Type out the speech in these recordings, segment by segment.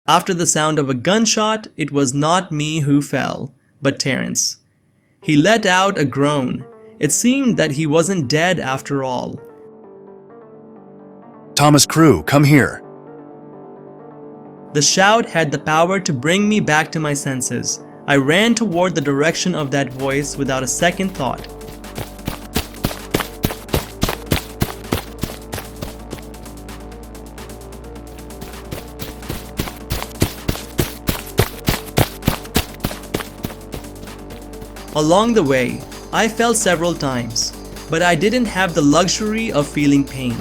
After the sound of a gunshot, it was not me who fell, but Terence. He let out a groan. It seemed that he wasn't dead after all. Thomas Crew, come here. The shout had the power to bring me back to my senses. I ran toward the direction of that voice without a second thought. Along the way, I fell several times, but I didn't have the luxury of feeling pain.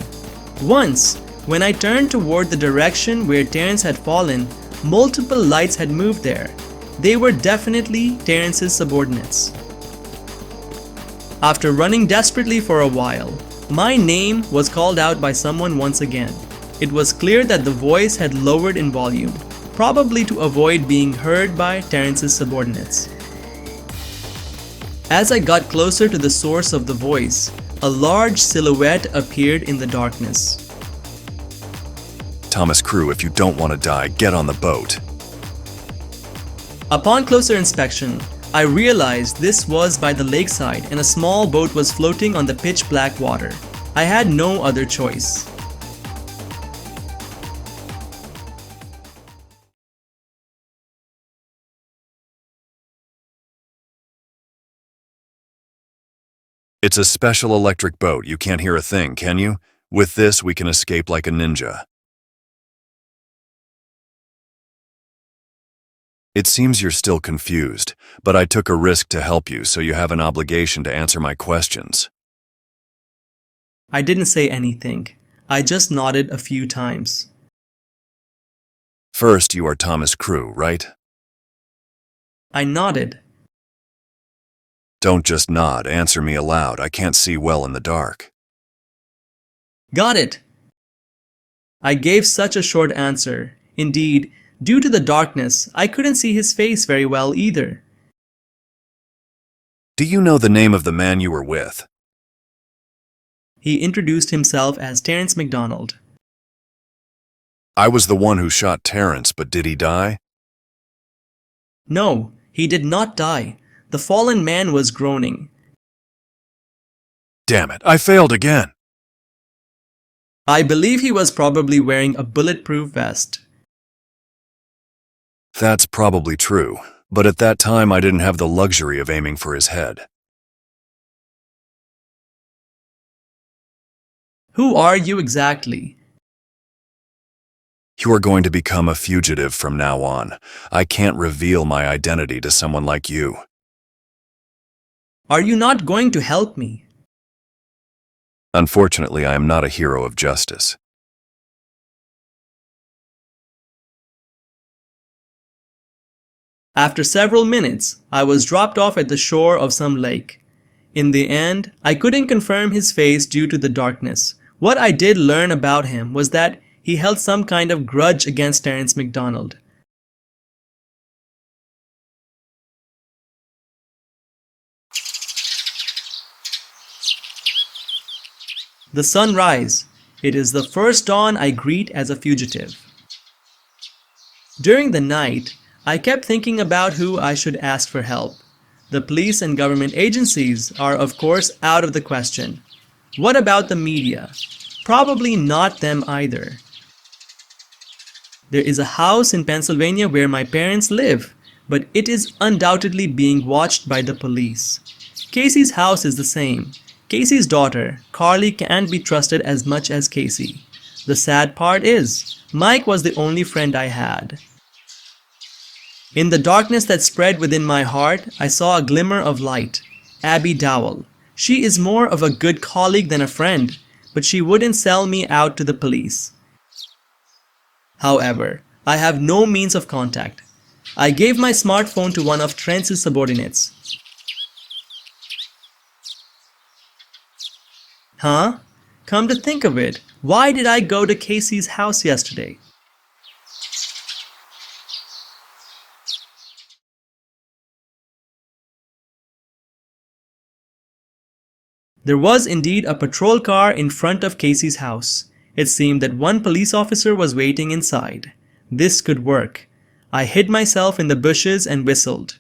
Once, when I turned toward the direction where Terence had fallen, multiple lights had moved there. They were definitely Terence's subordinates. After running desperately for a while, my name was called out by someone once again. It was clear that the voice had lowered in volume, probably to avoid being heard by Terence's subordinates. As I got closer to the source of the voice, a large silhouette appeared in the darkness. Thomas Crew, if you don't want to die, get on the boat. Upon closer inspection, I realized this was by the lakeside and a small boat was floating on the pitch-black water. I had no other choice. It's a special electric boat. You can't hear a thing, can you? With this, we can escape like a ninja. It seems you're still confused, but I took a risk to help you, so you have an obligation to answer my questions. I didn't say anything. I just nodded a few times. First, you are Thomas Crew, right? I nodded. Don't just nod, answer me aloud. I can't see well in the dark. Got it! I gave such a short answer. Indeed, due to the darkness, I couldn't see his face very well either. Do you know the name of the man you were with? He introduced himself as Terence MacDonald. I was the one who shot Terence, but did he die? No, he did not die. The fallen man was groaning. Damn it, I failed again. I believe he was probably wearing a bulletproof vest. That's probably true, but at that time I didn't have the luxury of aiming for his head. Who are you exactly? You are going to become a fugitive from now on. I can't reveal my identity to someone like you. Are you not going to help me? Unfortunately, I am not a hero of justice. After several minutes, I was dropped off at the shore of some lake. In the end, I couldn't confirm his face due to the darkness. What I did learn about him was that he held some kind of grudge against Terence MacDonald. The sunrise. It is the first dawn I greet as a fugitive. During the night, I kept thinking about who I should ask for help. The police and government agencies are of course out of the question. What about the media? Probably not them either. There is a house in Pennsylvania where my parents live, but it is undoubtedly being watched by the police. Casey's house is the same. Casey's daughter, Carli, can't be trusted as much as Casey. The sad part is, Mike was the only friend I had. In the darkness that spread within my heart, I saw a glimmer of light. Abbie Dowell. She is more of a good colleague than a friend, but she wouldn't sell me out to the police. However, I have no means of contact. I gave my smartphone to one of Terence's subordinates. Huh? Come to think of it, why did I go to Casey's house yesterday? There was indeed a patrol car in front of Casey's house. It seemed that one police officer was waiting inside. This could work. I hid myself in the bushes and whistled.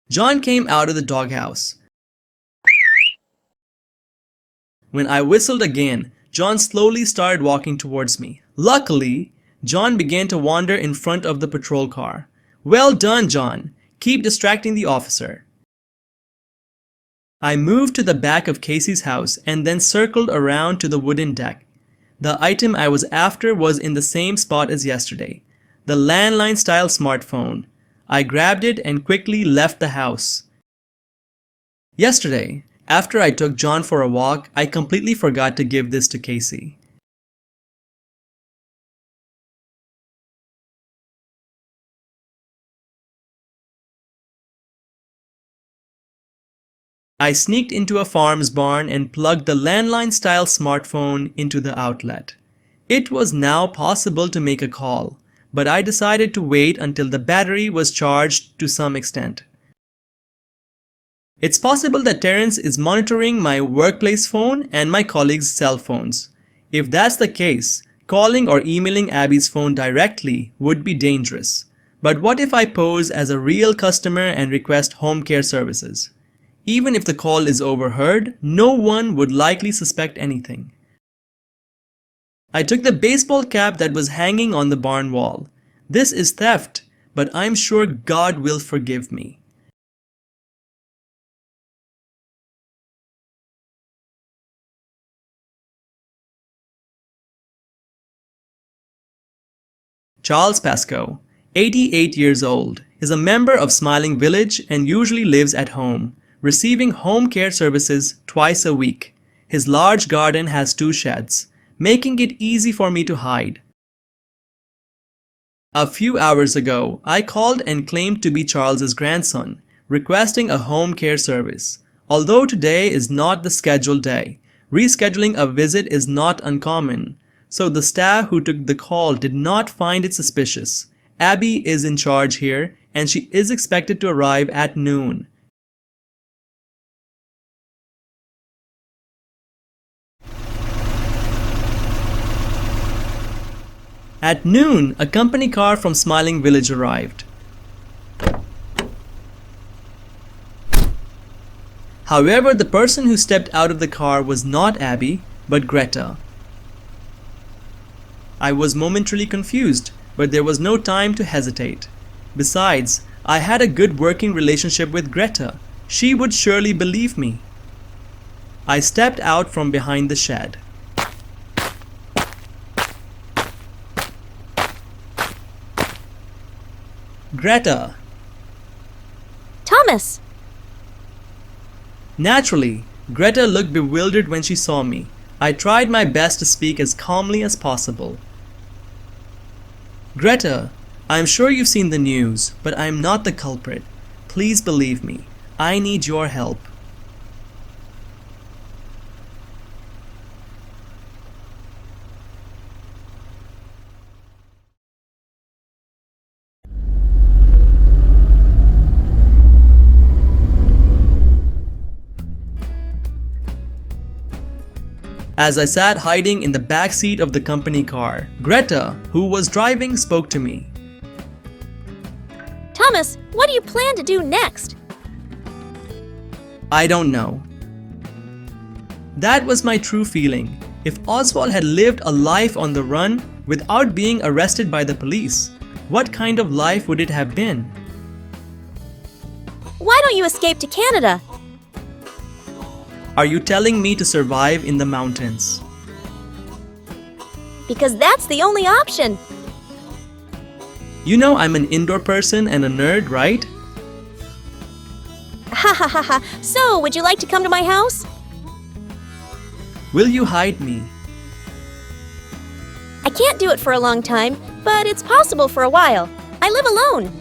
John came out of the doghouse. When I whistled again, John slowly started walking towards me. Luckily, John began to wander in front of the patrol car. Well done, John. Keep distracting the officer. I moved to the back of Casey's house and then circled around to the wooden deck. The item I was after was in the same spot as yesterday, the landline-style smartphone. I grabbed it and quickly left the house. Yesterday, after I took John for a walk, I completely forgot to give this to Casey. I sneaked into a farm's barn and plugged the landline-style smartphone into the outlet. It was now possible to make a call, but I decided to wait until the battery was charged to some extent. It's possible that Terence is monitoring my workplace phone and my colleagues' cell phones. If that's the case, calling or emailing Abbie's phone directly would be dangerous. But what if I pose as a real customer and request home care services? Even if the call is overheard, no one would likely suspect anything. I took the baseball cap that was hanging on the barn wall. This is theft, but I'm sure God will forgive me. Charles Pascoe, 88 years old, is a member of Smiling Village and usually lives at home, receiving home care services twice a week. His large garden has 2 sheds, making it easy for me to hide. A few hours ago, I called and claimed to be Charles's grandson, requesting a home care service. Although today is not the scheduled day, rescheduling a visit is not uncommon, so the staff who took the call did not find it suspicious. Abbie is in charge here, and she is expected to arrive at noon. At noon, a company car from Smiling Village arrived. However, the person who stepped out of the car was not Abbie, but Greta. I was momentarily confused, but there was no time to hesitate. Besides, I had a good working relationship with Greta. She would surely believe me. I stepped out from behind the shed. Greta. Thomas! Naturally, Greta looked bewildered when she saw me. I tried my best to speak as calmly as possible. Greta, I'm sure you've seen the news, but I'm not the culprit. Please believe me. I need your help. As I sat hiding in the back seat of the company car, Greta, who was driving, spoke to me. Thomas, what do you plan to do next? I don't know. That was my true feeling. If Oswald had lived a life on the run without being arrested by the police, what kind of life would it have been? Why don't you escape to Canada? Are you telling me to survive in the mountains? Because that's the only option. You know I'm an indoor person and a nerd, right? Ha ha ha ha. So, would you like to come to my house? Will you hide me? I can't do it for a long time, but it's possible for a while. I live alone.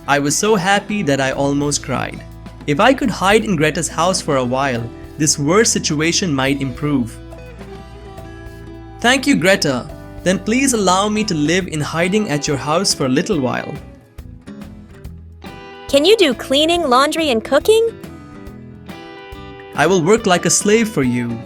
I was so happy that I almost cried. If I could hide in Greta's house for a while, this worst situation might improve. Thank you, Greta. Then please allow me to live in hiding at your house for a little while. Can you do cleaning, laundry, and cooking? I will work like a slave for you.